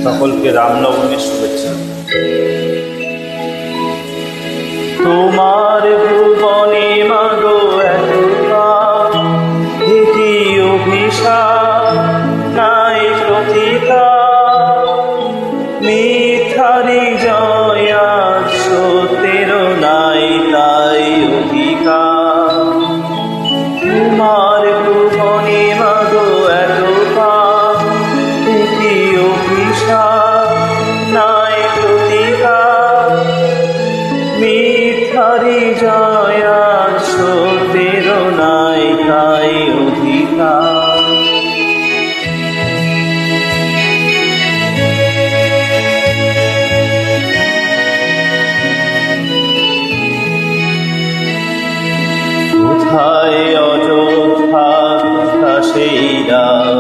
সকলকে রামনবমীর শুভেচ্ছা। তোমার ভুবনে মাগো এত পাপ, কি অভিশাপ নাই প্রতিকার, মিথ্যারি জয় আজ সত্যের নাই তাই অধিকার। তোমার ভুবনে মাগো এত পাপ, কি অভিশাপ নাই প্রতিকার, মিথ্যারি জয় আজ সত্যের নাই তাই অধিকার। কোথায় অযোধ্যা, কোথা সেই রাম,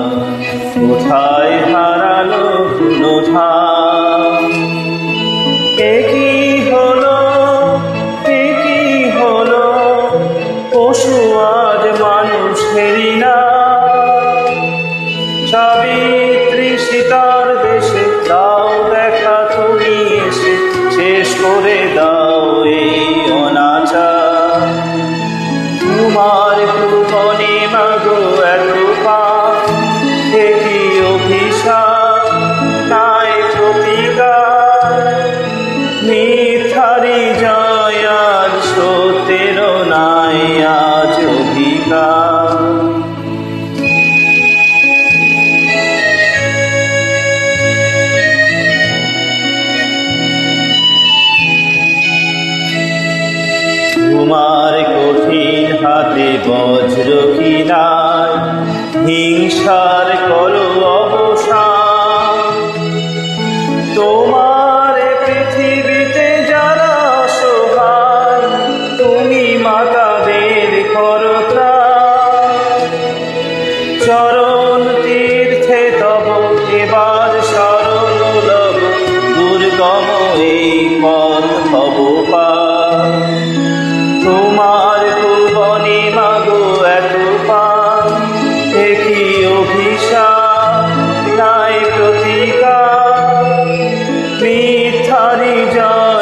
কোথায় হারালো পুনধাম। একই হলো, একই হলো, পশু আজ মানুষেরই না। সাবিত্রী সীতার দেশে দাও দেখা তুমি এসে, শেষ করে দাও এই অনাচার। তোমার ভুবনে মাগো এত পাপ, কি অভিশাপ নাই প্রতিকার, মিথ্যারি জয় আজ সত্যের নাই আজ অধিকার। তোমার কঠিন হাতে বজ্র কিনার, হিংসার করো অবসান। তোমার পৃথিবীতে যারা অসহায়, তুমি মাতা বের করো ত্রাণ। চরণ তীর্থে তব এবার শরণ লব, দুর্গম এই পথ তব পার। তোমার ভুবনে মাগো এত পাপ, কি অভিশাপ নাই প্রতিকার, মিথ্যারি জয়